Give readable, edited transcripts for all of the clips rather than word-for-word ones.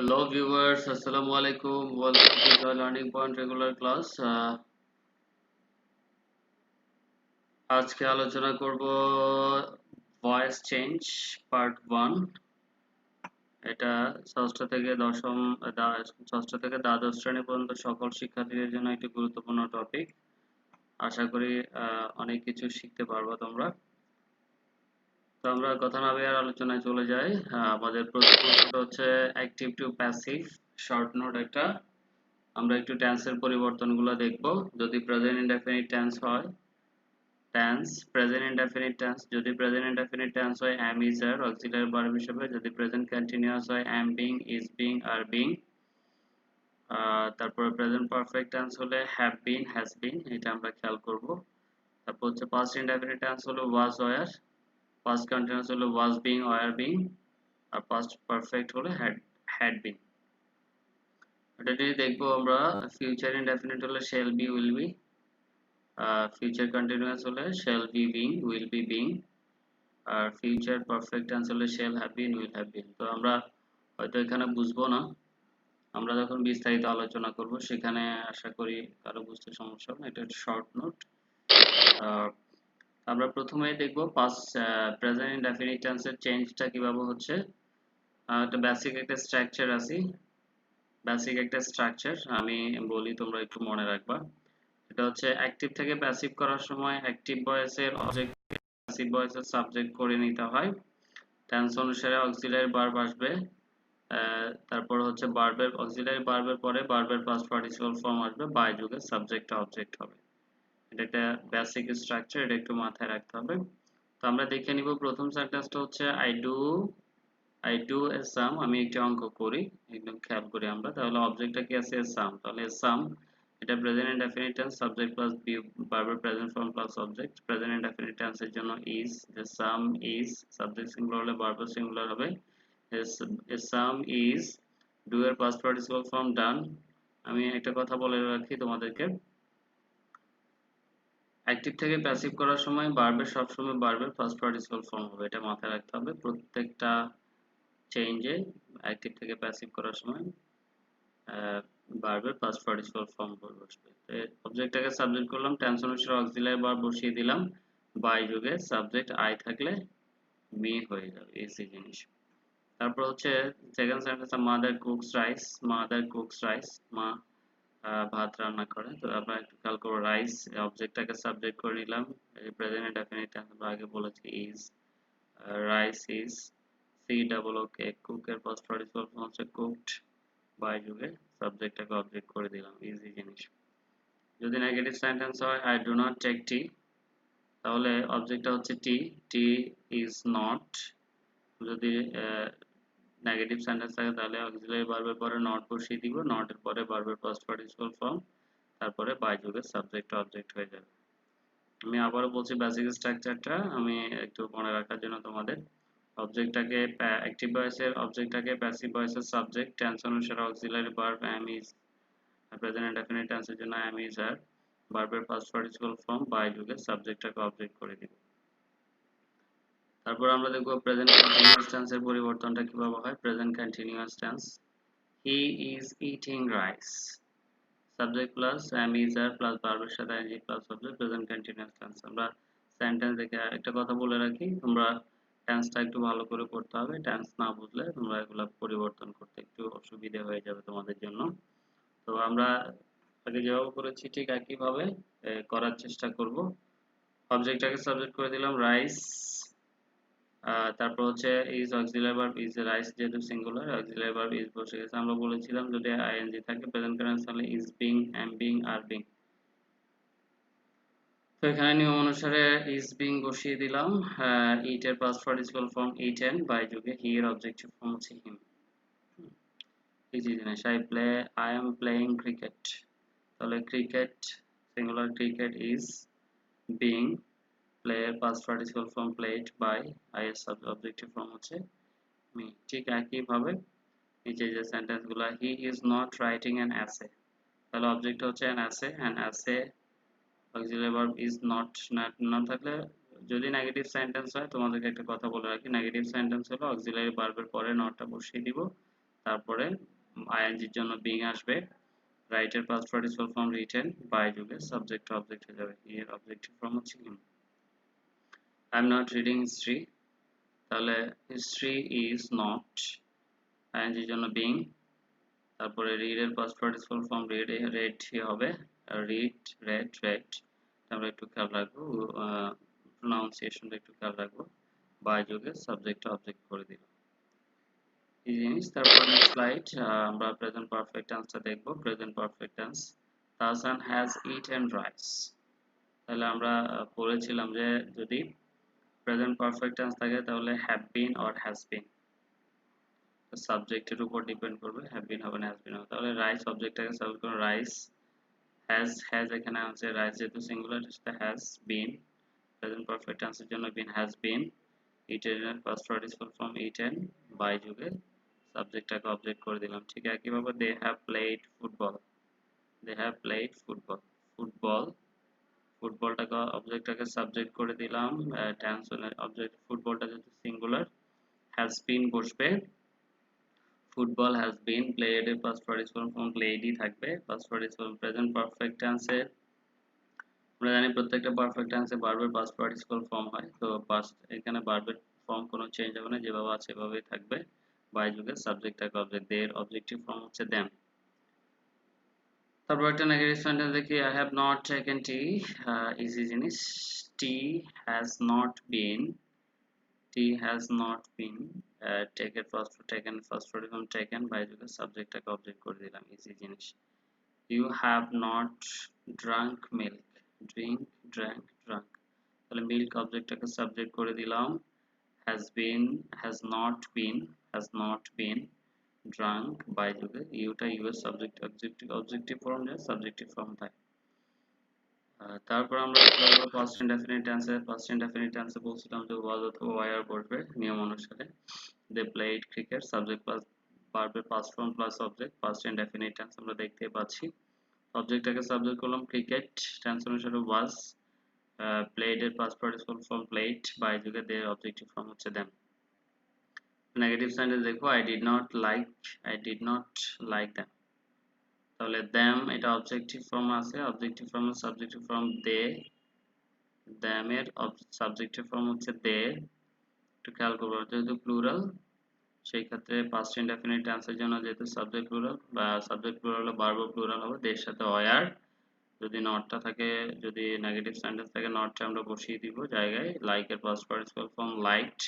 Hello viewers, Assalamu alaikum. Welcome to the Learning Point regular class. আজকে আলোচনা করব voice change part 1। এটা ষষ্ঠ থেকে দ্বাদশ শ্রেণী পর্যন্ত সকল শিক্ষার্থীদের জন্য একটি গুরুত্বপূর্ণ টপিক। আশা করি অনেক কিছু শিখতে পারবো তোমরা। তো আমরা কথা না বলে আলোচনায় চলে যাই। আমাদের প্রথম অংশটা হচ্ছে active to passive short note একটা। আমরা একটু টেন্সের পরিবর্তনগুলো দেখব। যদি প্রেজেন্ট ইনডেফিনিট টেন্স হয় টেন্স প্রেজেন্ট ইনডেফিনিট টেন্স, যদি প্রেজেন্ট ইনডেফিনিট টেন্স হয় am is are auxiliary verb হিসেবে, যদি প্রেজেন্ট কন্টিনিউয়াস হয় am being is being are being। তারপরে প্রেজেন্ট পারফেক্ট টেন্স হলে have been has been, এটা আমরা খেয়াল করব। তারপর হচ্ছে পাস্ট ইনডেফিনিট টেন্স হলো was were, পাস্ট কন্টিনিউয়াস হলো was being were being, আর পাস্ট পারফেক্ট হলো had been। এটা যদি দেখবো আমরা, ফিউচার ইনডেফিনিট হলে shall be will be, future continuous হলে shall be being will be being, আর ফিউচার পারফেক্ট টেন্স হলে shall have been will have been। তো আমরা হয়তো এখানে বুঝবো না, আমরা যখন বিস্তারিত আলোচনা করব সেখানে আশা করি কারো বুঝতে সমস্যা হবে না। এটা শর্ট নোট। আমরা প্রথমেই দেখব পাস্ট প্রেজেন্ট ইনডেফিনিট টেন্সের চেঞ্জটা কিভাবে হচ্ছে। একটা বেসিক একটা স্ট্রাকচার আছে, বেসিক একটা স্ট্রাকচার আমি বলি, তোমরা একটু মনে রাখবা। এটা হচ্ছে অ্যাক্টিভ থেকে প্যাসিভ করার সময় অ্যাক্টিভ ভয়েসের অবজেক্ট প্যাসিভ ভয়েসের সাবজেক্ট করে নিতে হয়। টেন্স অনুসারে অক্সিলারি ভার্ব আসবে, তারপর হচ্ছে ভার্বের অক্সিলারি ভার্বের পরে ভার্বের পাস্ট পার্টিসিপল ফর্ম আসবে, বাই যুগে সাবজেক্টটা অবজেক্ট হবে। এটা একটা বেসিক স্ট্রাকচার, এটা একটু মাথায় রাখতে হবে। তো আমরা দেখে নিব প্রথম সেন্টেন্সটা হচ্ছে আই ডু এ সাম, আমি একটি অঙ্ক করি, একদম খেয়াল করি আমরা। তাহলে অবজেক্টটা কি আছে? সাম। তাহলে সাম এটা present indefinite tense, subject plus ভার্বের present form plus object. Present indefinite টেন্সের জন্য ইজ, যে সাম ইজ, সাবজেক্ট সিঙ্গুলার হলে ভার্বও সিঙ্গুলার হবে। এ সাম ইজ, ডু এর পাস্ট পার্টিসিপল ফর্ম ডান। আমি একটা কথা বলে রাখি তোমাদেরকে, অ্যাক্টিভ থেকে প্যাসিভ করার সময় ভার্বের সবসময় ভার্বের ফার্স্ট পার্টিসিপল ফর্ম হবে, এটা মাথায় রাখতে হবে। প্রত্যেকটা চেঞ্জে অ্যাক্টিভ থেকে প্যাসিভ করার সময় ভার্বের ফার্স্ট পার্টিসিপল ফর্ম বসবে। অবজেক্টটাকে সাবজেক্ট করলাম, টেন্স অনুসারে অক্সিলারি ভার্ব বসিয়ে দিলাম, বাই যুগে সাবজেক্ট আই থাকলে মি হয়ে যাবে, ইজি জিনিস। তারপর হচ্ছে second sentence, mother cooks rice, mother cooks rice, মা ভাত রান্না করে। তো আমরা একটু খেয়াল করবো, রাইস অবজেক্টটাকে সাবজেক্ট করে নিলাম, প্রেজেন্ট ইনডেফিনিট টেন্স আমরা আগে বলেছি is, rice is, C double O K, কুকের পাস্ট পার্টিসিপল ফর্ম হচ্ছে কুকড, বাই যুগে সাবজেক্টটাকে অবজেক্ট করে দিলাম, ইজি জিনিস। যদি নেগেটিভ সেন্টেন্স হয় I do not take tea, তাহলে অবজেক্টটা হচ্ছে টি, টি ইজ নট। যদি নেগেটিভ সেন্টেন্স থাকে তাহলে অক্সিলারি ভার্বের পরে নট বসিয়ে দিব, নট এর পরে ভার্বের ফার্স্ট পার্টিসিপল ফর্ম, তারপরে বাই যুগে সাবজেক্ট অবজেক্ট হয়ে যাবে। আমি আবারও বলছি বেসিক স্ট্রাকচারটা আমি একটু মনে রাখার জন্য তোমাদের। অবজেক্টটাকে অ্যাক্টিভ ভয়েসের অবজেক্টটাকে প্যাসিভ ভয়েসের সাবজেক্ট, টেন্স অনুসারে auxiliary verb am is, present indefinite টেন্সের জন্য am is are, ভার্বের ফার্স্ট পার্টিসিপল ফর্ম বাই যুগে সাবজেক্টটাকে অবজেক্ট করে দিব। তারপর আমরা দেখব প্রেজেন্ট কন্টিনিউয়াস টেন্সের পরিবর্তনটা কিভাবে হয়। Present continuous tense, he is eating rice, subject plus am is are plus ভার্বের সাথে ing plus subject, present continuous tense. আমরা সেন্টেন্স দেখে একটা কথা বলে রাখি, তোমরা টেন্সটা একটু ভালো করে পড়তে হবে, টেন্স না বুঝলে তোমরা এগুলা পরিবর্তন করতে একটু অসুবিধা হয়ে যাবে তোমাদের জন্য। তো আমরা আগে যেভাবে করেছি ঠিক একইভাবে করার চেষ্টা করব। অবজেক্টটাকে সাবজেক্ট করে দিলাম রাইস, তারপর হচ্ছে is auxiliary verb, is rice যেহেতু সিঙ্গুলার অক্সিলারি ভার্ব ইজ বসে গেছে। আমরা বলেছিলাম যদি আইএনজি থাকে প্রেজেন্ট কন্টিনিউয়াস তাহলে is being, am being, are being. তো এখানে নিয়ম অনুসারে ইজ বিং বসিয়ে দিলাম, ইট এর past participle form eaten, by যুগে হি এর অবজেক্টিভ ফর্ম হচ্ছে হিম। ইজি জিনিস। আই এম প্লেইং ক্রিকেট, তাহলে cricket singular, cricket is being, প্লেয়ার past participle form played, by I এর অবজেক্টিভ ফর্ম হচ্ছে মি। ঠিক একই ভাবে নিচে যে সেন্টেন্স গুলা, he is not writing an essay, তাহলে অবজেক্ট হচ্ছে an essay auxiliary verb is not, না থাকলে যদি নেগেটিভ সেন্টেন্স হয় তোমাদেরকে একটা কথা বলে রাখি, নেগেটিভ সেন্টেন্স হলো অক্সিলারি ভার্বের পরে নটটা বসিয়ে দিব, তারপরে আইএনজির জন্য বিং আসবে, রাইট এর past participle form written, by যুগে সাবজেক্ট অবজেক্ট হয়ে যাবে। এর অবজেক্টিভ ফর্ম হচ্ছে him. I am not reading history, তাহলে হিস্ট্রি ইজ নট, আইএনজির জন্য বিং, তারপরে রিড এর past participle form read, read হবে, রিড রেড আমরা একটু খেয়াল রাখবো, প্রোনাউন্সিয়েশনটা একটু খেয়াল রাখবো, বাই যুগে সাবজেক্ট অবজেক্ট করে দিল এই জিনিস। তারপর নেক্সট স্লাইড, আমরা প্রেজেন্ট পারফেক্ট টেন্সটা দেখবো। Present perfect tense, Tahsan has eaten rice, তাহলে আমরা বলেছিলাম যে যদি প্রেজেন্ট পারফেক্ট টেন্স থাকে তাহলে have been or has been, সাবজেক্টের উপর ডিপেন্ড করবে, হ্যাভ বিন হবে না হ্যাজ বিন হবে। তাহলে রাইস অবজেক্টটাকে সাবজেক্ট করুন, রাইস, হ্যাজ এখানে আছে, রাইস যেহেতু সিঙ্গুলার সেটা হ্যাজ বিন, প্রেজেন্ট পারফেক্ট টেন্সের জন্য বিন হ্যাজ বিন, ইটেন এর past participle form eaten, by যুগে সাবজেক্টটাকে অবজেক্ট করে দিলাম। ঠিক একইভাবে they have played football, they have played football, football, ফুটবলটাকে অবজেক্টটাকে সাবজেক্ট করে দিলাম, টেন্স অবজেক্ট ফুটবলটা যেহেতু সিঙ্গুলার, হ্যাজ বিন বসবে, ফুটবল হ্যাজ বিন প্লেড এর পাস্ট পার্টিসিপল ফর্ম প্লেডই থাকবে, পাস্ট পার্টিসিপল প্রেজেন্ট পারফেক্ট টেন্সে আমরা জানি প্রত্যেকটা পারফেক্ট টেন্সে ভার্বের পাস্ট পার্টিসিপল ফর্ম হয়, তো পাস্ট এখানে ভার্বের ফর্ম কোনো চেঞ্জ হবে না, যেভাবে আছে সেভাবেই থাকবে, বাই যুগে সাবজেক্টটাকে অবজেক্ট, দের অবজেক্টিভ ফর্ম হচ্ছে দেম। তারপর একটা নেগেটিভ সেন্টেন্স দেখি, I have not taken tea, easy জিনিস, tea has not been, tea has not been taken first form taken, by যুগে সাবজেক্টটাকে অবজেক্ট করে দিলাম, ইজি জিনিস। You have not drunk milk, drink drunk drunk, তাহলে milk অবজেক্টটাকে subject করে দিলাম, has been, has not been drunk, by যুগে ইউটা ইউ এর সাবজেক্ট অবজেক্টিভ ফর্ম যায়, সাবজেক্টিভ ফর্ম থাকে। তারপর আমরা ফার্স্ট ইনডেফিনিট টেন্সে বলছিলাম যে ওয়াজ অথবা ওয়ার বসবে নিয়ম অনুসারে, they played cricket, subject plus ভার্বের past form plus object, first indefinite tense আমরা দেখতে পাচ্ছি। অবজেক্টটাকে সাবজেক্ট করলাম ক্রিকেট, টেন্স অনুসারে ওয়াজ, প্লেড এর past participle form played, by যুগে দের অবজেক্টিভ ফর্ম হচ্ছে দেম। নেগেটিভ সেন্টেন্স দেখো, I did not like them, তাহলে দ্যাম এটা অবজেক্টিভ ফর্ম আছে, objective form subjective form they, them এর সাবজেক্টিভ ফর্ম হচ্ছে দে, একটু খেয়াল করবো যেহেতু প্লুরাল সেই ক্ষেত্রে পাস্ট ইনডেফিনিট টেন্সের জন্য যেহেতু সাবজেক্ট প্লুরাল বা সাবজেক্ট প্লুরাল হলে ভার্বও প্লুরাল হবে, দের সাথে ওয়ার, যদি নটটা থাকে, যদি নেগেটিভ সেন্টেন্স থাকে নটটা আমরা বসিয়ে দিব জায়গায়, লাইক এর past participle form liked,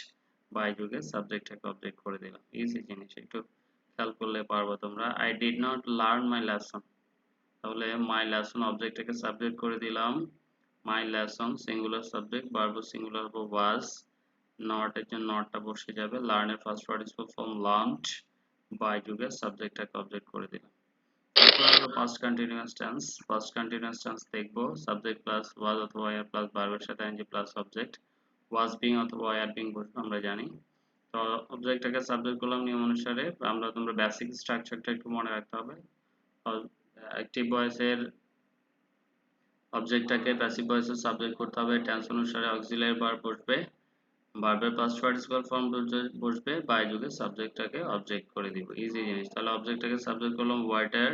by যুগে সাবজেক্টটাকে অবজেক্ট করে দিলাম, ইজি জিনিস, একটু খেয়াল করলে পারবো তোমরা। I did not learn my lesson, তাহলে মাই লেসন অবজেক্টটাকে সাবজেক্ট করে দিলাম, my lesson singular subject, verb singular হবে ওয়াজ, নট এর জন্য নটটা বসে যাবে, লার্ন এর first participle form learned, by যুগে সাবজেক্টটাকে অবজেক্ট করে দিলাম। তারপর আমরা ফার্স্ট কন্টিনিউয়াস টেন্স দেখবো, সাবজেক্ট প্লাস ওয়াজ অথবা ওয়ার প্লাস ভার্বের সাথে ING plus object, was being অথবা ওয়ার বিং বসবে আমরা জানি। তো অবজেক্টটাকে সাবজেক্ট করলাম নিয়ম অনুসারে, তোমরা বেসিক স্ট্রাকচারটা একটু মনে রাখতে হবে। অ্যাক্টিভ ভয়েসের অবজেক্টটাকে প্যাসিভ ভয়েসে সাবজেক্ট করতে হবে, টেন্স অনুসারে অক্সিলারি ভার্ব বসবে, ভার্বের পাস্ট পার্টিসিপল ফর্ম বসবে, বাই যুগে সাবজেক্টটাকে অবজেক্ট করে দিব, ইজি জিনিস। তাহলে অবজেক্টটাকে সাবজেক্ট করলাম ওয়াটার,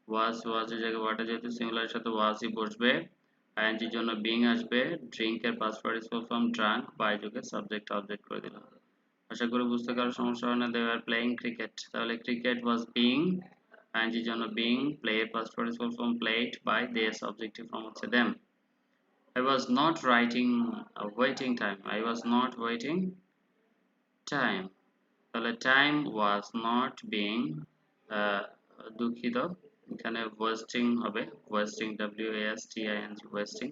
ওয়াজের জায়গায় ওয়াটার যেহেতু সিঙ্গুলারের সাথে ওয়াজই বসবে, আইএনজির জন্য বিং আসবে, ড্রিঙ্ক এর past participle form drunk, by যুগে সাবজেক্ট অবজেক্ট করে দিলাম। আশা করি বুঝতে কারো সমস্যা হয় না। দে আর প্লেইং ক্রিকেট, তাহলে ক্রিকেট ওয়াজ বিং, আইএনজির জন্য বিং, প্লে এর past participle form played, by দেস অবজেক্টিভ ফর্ম হচ্ছে them. I was not writing waiting time, I was not waiting time, তাহলে time was not being, দুঃখিত এখানে wasting হবে, wasting wasting wasting,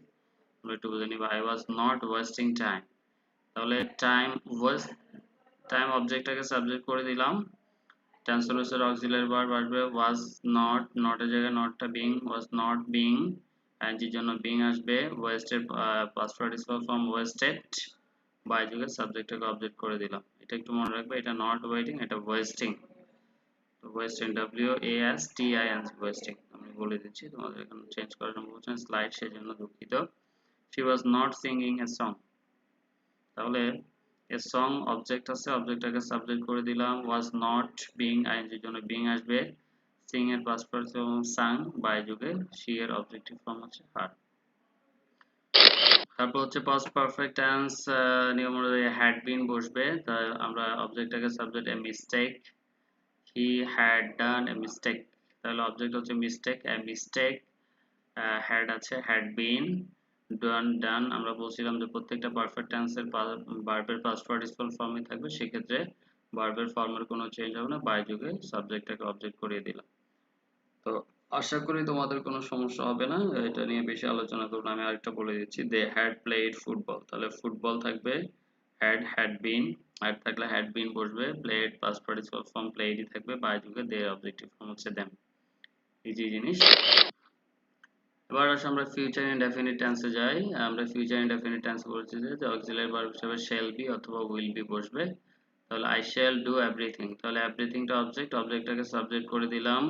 আমরা একটু বুঝে নিব, I was not wasting time, তাহলে টাইম অবজেক্টটাকে সাবজেক্ট করে দিলাম, টেন্স অনুসারে অক্সিলারি ভার্ব আসবে, was not এর জায়গায় নটটা বিং, was not being, আইএনজির জন্য বিং আসবে, ওয়েস্টের past participle form wasted, by যুগে সাবজেক্টটাকে অবজেক্ট করে দিলাম। এটা একটু মনে রাখবে, এটা নট ওয়েটিং, এটা ওয়েস্টিং, ওয়েস্টিং WASTING ওয়েস্টিং, আমি বলে দিচ্ছি, তোমাদের এখানে চেঞ্জ করার জন্য বলছেন স্লাইড, সেজন্য দুঃখিত। She was not singing a song, তাহলে এ সং অবজেক্ট আছে, অবজেক্টটাকে সাবজেক্ট করে দিলাম, ওয়াজ নট বিং আইএনজির জন্য বিং আসবে, সিং এর পাস্ট পার্টিসিপল সাং, বাই যুগে শি এর অবজেক্টিভ ফর্ম হচ্ছে হার। তারপর হচ্ছে পাস্ট পারফেক্ট টেন্স নিয়ম অনুযায়ী হ্যাড বিন বসবে, তাই আমরা অবজেক্টটাকে subject a mistake, he had done a mistake, তাহলে অবজেক্ট হচ্ছে মিস্টেক, এ মিস্টেক, হ্যাড আছে হ্যাড বিন, ডান ডান আমরা বলছিলাম যে প্রত্যেকটা পারফেক্ট টেন্সের ভার্বের পাস্ট পার্টিসিপল ফর্মে থাকবে, সেক্ষেত্রে ভার্বের ফর্মের কোনো চেঞ্জ হবে না, বাই যুগে সাবজেক্টটাকে অবজেক্ট করিয়ে দিলাম। তো আশা করি তোমাদের কোনো সমস্যা হবে না, এটা নিয়ে বেশি আলোচনা করব না। আমি আরেকটা বলে দিচ্ছি, দে হ্যাড প্লেড ফুটবল, তাহলে ফুটবল থাকবে হ্যাড বিন, হ্যাড থাকলে হ্যাড বিন বসবে, প্লেড পাস্ট পার্টিসিপল ফর্ম প্লেডই থাকবে, বাই যুগে দে অবজেক্টিভ ফর্ম হচ্ছে দেম, ইজি জিনিস। এবার আসলে আমরা ফিউচার ইনডেফিনিট টেন্সে যাই। আমরা ফিউচার ইনডেফিনিট টেন্সে বলছি যে অক্সিলারি ভার্ব হিসেবে শ্যাল বি অথবা উইল বি বসবে, তাহলে আই শ্যাল ডু এভরিথিং, তাহলে এভরিথিংটা অবজেক্ট, অবজেক্টটাকে সাবজেক্ট করে দিলাম,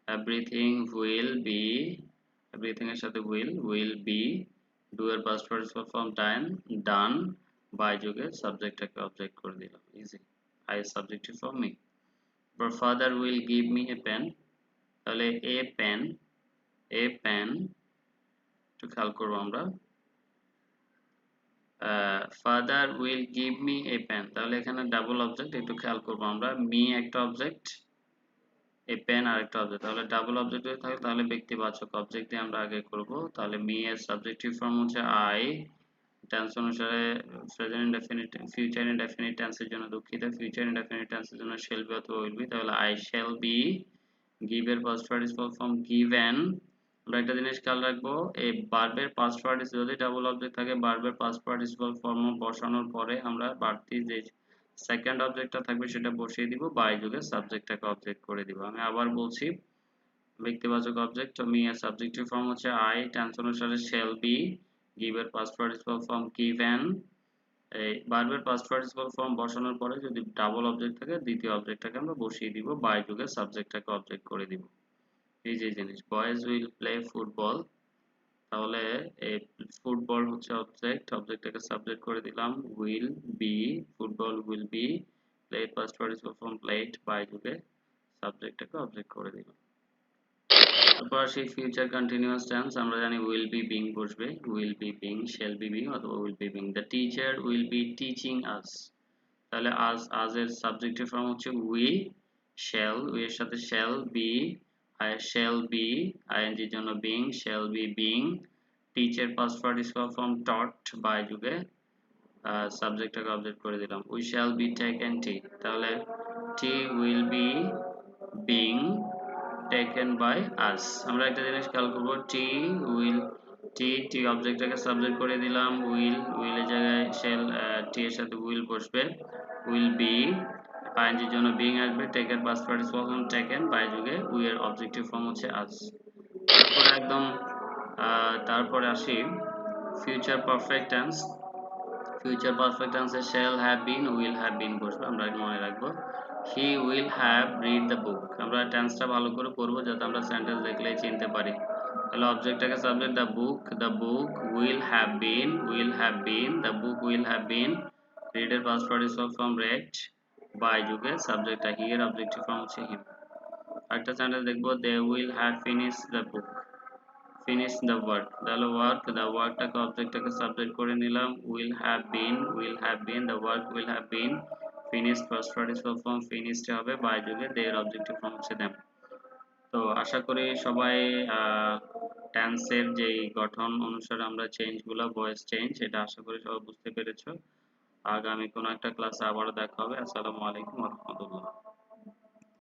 এভরিথিং উইল বি, এভরিথিং এর সাথে উইল বি, ডু এর past participle form done, by যুগে সাবজেক্টটাকে অবজেক্ট করে দিলাম, easy, I subjective form me. এবার father will give me a pen, তাহলে এ পেন একটু খেয়াল করবো আমরা, father will give me a pen, তাহলে এখানে ডাবল অবজেক্ট, একটু খেয়াল করবো আমরা, মি একটা অবজেক্ট, এ পেন আরেকটা অবজেক্ট, তাহলে ডাবল অবজেক্ট যদি থাকে তাহলে ব্যক্তিবাচক অবজেক্ট দিয়ে আমরা আগে করব, তাহলে মি এর সাবজেক্টিভ ফর্ম হচ্ছে আই, টেন্স অনুসারে প্রেজেন্ট ইনডেফিনিট, ফিউচার ইনডেফিনিট টেন্সের জন্য দুঃখিত, ফিউচার ইনডেফিনিট টেন্সের জন্য শ্যাল বি অথবা উইল বি, তাহলে আই শ্যাল বি, গিভ এর পাস্ট পার্টিসিপল ফর্ম গিভেন। আমরা একটা জিনিস খেয়াল রাখবো, এই ভার্বের পাস্ট পার্টিসিপল যদি ডাবল অবজেক্ট থাকে, ভার্বের পাস্ট পার্টিসিপল ফর্ম বসানোর পরে আমরা বাড়তি যে সেকেন্ড অবজেক্টটা থাকবে সেটা বসিয়ে দিব, বাই যুগে সাবজেক্টটাকে অবজেক্ট করে দিব। আমি আবার বলছি, ব্যক্তিবাচক অবজেক্ট, মি এর সাবজেক্টিভ ফর্ম হচ্ছে আই, টেন্স অনুসারে শ্যাল বি, গিভ এর পাস্ট পার্টিসিপল ফর্ম গিভেন, এই ভার্বের পাস্ট পার্টিসিপল ফর্ম বসানোর পরে যদি ডাবল অবজেক্ট থাকে দ্বিতীয় অবজেক্টটাকে আমরা বসিয়ে দিব, বাই যুগে সাবজেক্টটাকে অবজেক্ট করে দিব, এই যে জিনিস। বয়েজ উইল প্লে ফুটবল, তাহলে এই ফুটবল হচ্ছে অবজেক্ট, অবজেক্টটাকে সাবজেক্ট করে দিলাম, will be, football will be, played past participle form played, by যুগে সাবজেক্টটাকে অবজেক্ট করে দিলাম। তারপর আসি ফিউচার কন্টিনিউয়াস টেন্স, আমরা জানি উইল বি বিং বসবে, will be being, shall be being অথবা will be being, the teacher will be teaching us, তাহলে আজ এর সাবজেক্টিভ ফর্ম হচ্ছে উই, শ্যাল, উই এর সাথে shall be, shall be, ING এর জন্য being, shall be being, teacher past participle form taught, by যুগে সাবজেক্টটাকে অবজেক্ট করে দিলাম, we shall be taken tea, তাহলে tea will be being taken by আস। আমরা একটা জিনিস খেয়াল করবো, টি অবজেক্টটাকে সাবজেক্ট করে দিলাম, উইল এর জায়গায় শ্যাল, টি এর সাথে উইল বসবে, উইল বি, আইএনজির জন্য বিং আসবে, taken past participle form taken, by যুগে উই এর অবজেক্টিভ ফর্ম হচ্ছে আস। তারপরে একদম তারপরে আসি future perfect tense, future perfect টেন্সে shall have been, will have been বসবে, আমরা মনে রাখবো, he will have read the book, আমরা টেন্সটা ভালো করে পড়বো যাতে আমরা সেন্টেন্স দেখলেই চিনতে পারি, তাহলে অবজেক্টটাকে subject, the book will have been, the book will have been, read এর past participle form read, by যুগে সাবজেক্টটা হি এর অবজেক্টিভ ফর্ম হচ্ছে হিম। আরেকটা সেন্টেন্স দেখবো, they will have finish the book, finish the work, তাহলে দ্য ওয়ার্কটাকে অবজেক্টটাকে সাবজেক্ট করে নিলাম, will have been, the work will have been finished, first participle form finished হবে, বাই যুগে দের অবজেক্টিভ ফর্ম হচ্ছে দেম। তো আশা করি সবাই টেন্সের যেই গঠন অনুসারে আমরা চেঞ্জগুলো, ভয়েস চেঞ্জ, এটা আশা করি সবাই বুঝতে পেরেছো। আগামী কোনো একটা ক্লাসে আবারও দেখা হবে। আসসালামু আলাইকুম ওয়া রাহমাতুল্লাহ।